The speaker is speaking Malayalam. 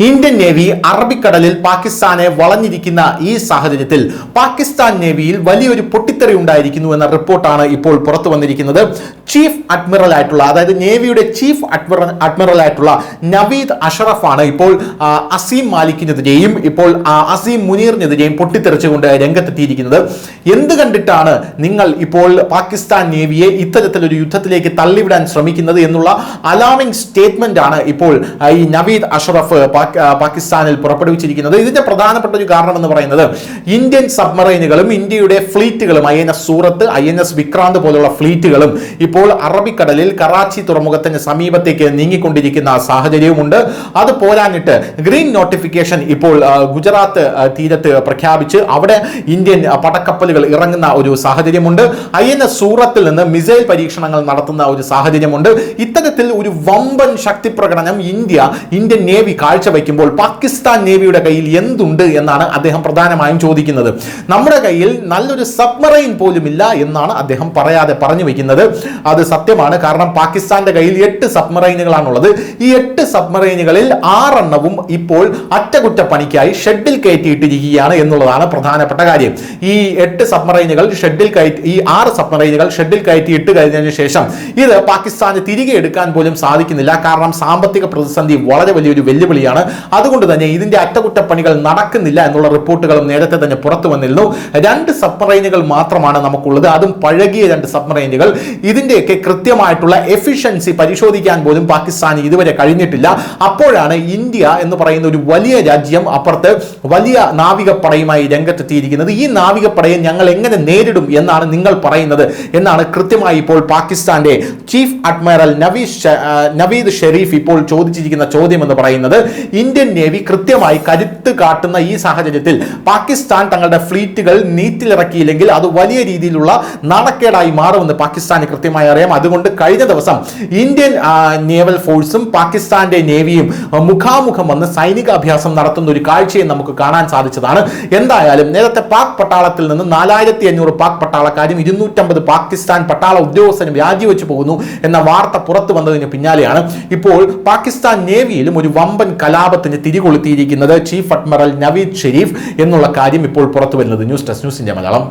ഇന്ത്യൻ നേവി അറബിക്കടലിൽ പാകിസ്ഥാനെ വളഞ്ഞിരിക്കുന്ന ഈ സാഹചര്യത്തിൽ പാകിസ്ഥാൻ നേവിയിൽ വലിയൊരു പൊട്ടിത്തെറി ഉണ്ടായിരിക്കുന്നു എന്ന റിപ്പോർട്ടാണ് ഇപ്പോൾ പുറത്തു വന്നിരിക്കുന്നത്. ചീഫ് അഡ്മിറൽ ആയിട്ടുള്ള, അതായത് നേവിയുടെ ചീഫ് അഡ്മിറൽ ആയിട്ടുള്ള നവീദ് അഷറഫ് ആണ് ഇപ്പോൾ അസീം മാലിക്കിനെതിരെയും ഇപ്പോൾ അസീം മുനീറിനെതിരെയും പൊട്ടിത്തെറിച്ചുകൊണ്ട് രംഗത്തെത്തിയിരിക്കുന്നത്. എന്ത് കണ്ടിട്ടാണ് നിങ്ങൾ ഇപ്പോൾ പാകിസ്ഥാൻ നേവിയെ ഇത്തരത്തിലൊരു യുദ്ധത്തിലേക്ക് തള്ളിവിടാൻ ശ്രമിക്കുന്നത് എന്നുള്ള അലാമിംഗ് സ്റ്റേറ്റ്മെന്റ് ആണ് ഇപ്പോൾ ഈ നവീദ് അഷറഫ് പാകിസ്ഥാനിൽ പുറപ്പെടുവിച്ചിരിക്കുന്നത്. ഇതിന്റെ പ്രധാനപ്പെട്ട ഒരു കാരണം എന്ന് പറയുന്നത് ഇന്ത്യൻ സബ്മറൈനുകളും ഇന്ത്യയുടെ ഫ്ലീറ്റുകളും INS സൂറത്ത്, INS വിക്രാന്ത് പോലുള്ള ഫ്ലീറ്റുകളും ഇപ്പോൾ അറബിക്കടലിൽ കറാച്ചി തുറമുഖത്തിന് സമീപത്തേക്ക് നീങ്ങിക്കൊണ്ടിരിക്കുന്ന സാഹചര്യവുമുണ്ട്. അത് പോരാഞ്ഞിട്ട് ഗ്രീൻ നോട്ടിഫിക്കേഷൻ ഇപ്പോൾ ഗുജറാത്ത് തീരത്ത് പ്രഖ്യാപിച്ച് അവിടെ ഇന്ത്യൻ പടക്കപ്പലുകൾ ഇറങ്ങുന്ന ഒരു സാഹചര്യമുണ്ട്. INS സൂറത്തിൽ നിന്ന് മിസൈൽ പരീക്ഷണങ്ങൾ നടത്തുന്ന ഒരു സാഹചര്യമുണ്ട്. ഇത്തരത്തിൽ ഒരു വമ്പൻ ശക്തി പ്രകടനം ഇന്ത്യൻ നേവി കാഴ്ചവെക്കുമ്പോൾ പാകിസ്ഥാൻ നേവിയുടെ കയ്യിൽ എന്തുണ്ട് എന്നാണ് അദ്ദേഹം പ്രധാനമായും ചോദിക്കുന്നത്. നമ്മുടെ കയ്യിൽ നല്ലൊരു സബ്മറൈൻ പോലും ഇല്ല എന്നാണ് അദ്ദേഹം പറഞ്ഞു വെക്കുന്നത്. അത് സത്യമാണ്. കാരണം പാകിസ്ഥാന്റെ കയ്യിൽ 8 സബ്മറൈനുകളാണുള്ളത്. ഈ 8 സബ്മറൈനുകളിൽ 6 എണ്ണവും ഇപ്പോൾ അറ്റകുറ്റപ്പണിക്കായി ഷെഡിൽ കയറ്റിയിട്ടിരിക്കുകയാണ് എന്നുള്ളതാണ് പ്രധാനപ്പെട്ട കാര്യം. ഈ 8 സബ്മറൈനുകൾ ഷെഡിൽ കയറ്റി, ഈ 6 സബ്മറൈനുകൾ ഷെഡിൽ കയറ്റിയിട്ട് കഴിഞ്ഞതിന് ശേഷം ഇത് പാകിസ്ഥാന് തിരികെ എടുക്കാൻ പോലും സാധിക്കുന്നില്ല. കാരണം സാമ്പത്തിക പ്രതിസന്ധി വളരെ വലിയൊരു വെല്ലുവിളിയാണ്. അതുകൊണ്ട് തന്നെ ഇതിന്റെ അറ്റകുറ്റപ്പണികൾ നടക്കുന്നില്ല എന്നുള്ള റിപ്പോർട്ടുകളും നേരത്തെ തന്നെ പുറത്തു വന്നിരുന്നു. 2 സബ്മറൈനുകൾ മാത്രമാണ് നമുക്കുള്ളത്, അതും പഴകിയ 2 സബ്മറൈനുകൾ. ഇതിന്റെയൊക്കെ കൃത്യമായിട്ടുള്ള എഫിഷ്യൻസി പരിശോധിക്കാൻ പോലും പാകിസ്ഥാന് ഇതുവരെ കഴിഞ്ഞിട്ടില്ല. അപ്പോഴാണ് ഇന്ത്യ എന്ന് പറയുന്ന ഒരു വലിയ രാജ്യം അപ്പുറത്ത് വലിയ നാവികപ്പടയുമായി രംഗത്തെത്തിയിരിക്കുന്നത്. ഈ നാവികപ്പടയെ ഞങ്ങൾ എങ്ങനെ നേരിടും എന്നാണ് നിങ്ങൾ പറയുന്നത് എന്നാണ് കൃത്യമായി ഇപ്പോൾ പാകിസ്ഥാന്റെ ചീഫ് അഡ്മിറൽ നവീദ് ഷെരീഫ് ഇപ്പോൾ ചോദിച്ചിരിക്കുന്ന ചോദ്യം എന്ന് പറയുന്നത്. ഇന്ത്യൻ നേവി കൃത്യമായി കരുത്ത് കാട്ടുന്ന ഈ സാഹചര്യത്തിൽ പാകിസ്ഥാൻ തങ്ങളുടെ ഫ്ലീറ്റുകൾ നീറ്റിലിറക്കിയില്ലെങ്കിൽ അത് വലിയ രീതിയിലുള്ള നാണക്കേടായി മാറുമെന്ന് പാകിസ്ഥാന് കൃത്യമായി അറിയാം. അതുകൊണ്ട് കഴിഞ്ഞ ദിവസം ഇന്ത്യൻ നേവൽ ഫോഴ്സും പാകിസ്ഥാന്റെ നേവിയും മുഖാമുഖം വന്ന് സൈനിക അഭ്യാസം നടത്തുന്ന ഒരു കാഴ്ചയെ നമുക്ക് കാണാൻ സാധിച്ചതാണ്. എന്തായാലും നേരത്തെ പാക് പട്ടാളത്തിൽ നിന്ന് 4500 പാക് പട്ടാളക്കാരും 250 പാകിസ്ഥാൻ പട്ടാള ഉദ്യോഗസ്ഥരും രാജിവെച്ചു പോകുന്നു എന്ന വാർത്ത പുറത്തു വന്നതിന് പിന്നാലെയാണ് ഇപ്പോൾ പാകിസ്ഥാൻ നേവിയിലും ഒരു വമ്പൻ കലാപത്തിന് തിരികൊളുത്തിയിരിക്കുന്നത് ചീഫ് അഡ്മിറൽ നവീദ് ഷെരീഫ് എന്നുള്ള കാര്യം ഇപ്പോൾ പുറത്തു വരുന്നത്. News desk, news India Malayalam.